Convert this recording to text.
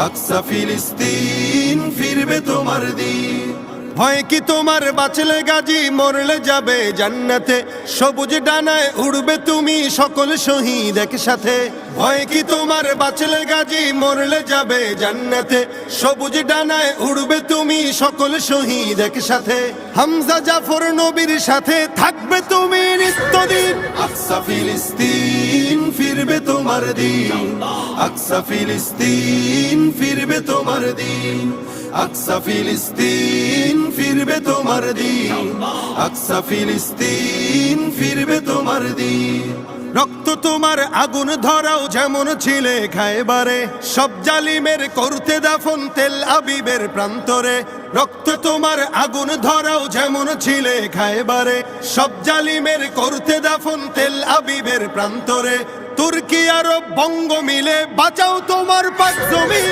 আকসা ফিলিস্তিন ফিরবে তোমার দিন। হয় কি তোমার বাঁচলে গাজী মরলে যাবে জান্নাতে, সবুজ ডানায় উড়বে তুমি সকল শহীদ একসাথে। হয় কি তোমার বাঁচলে গাজী মরলে যাবে জান্নাতে, সবুজ ডানায় উড়বে তুমি সকল শহীদ একসাথে। হামজা জাফর নবীর সাথে থাকবে তুমি নিত্যদিন। আকসা ফিলিস্তিন ফিরবে তোমার দিন, আকসা ফিলিস্তিন ফিরবে তোমার দিন, আকসা ফিলিস্তিন ফিরবে তোমার দিন, আকসা ফিলিস্তিন ফিরবে তোমার দিন। রক্ত তোমার আগুন ধরাও যেমন ছিলে খায়বারে, সব জালিমের করতে দাফন তেল আবিবের প্রান্তরে। রক্ত তোমার আগুন ধরাও যেমন ছিলে খায়বারে, সব জালিমের করতে দাফন তেল আবিবের প্রান্তরে। তুর্কি আরব বঙ্গ মিলে বাঁচাও তোমার পাক জমি।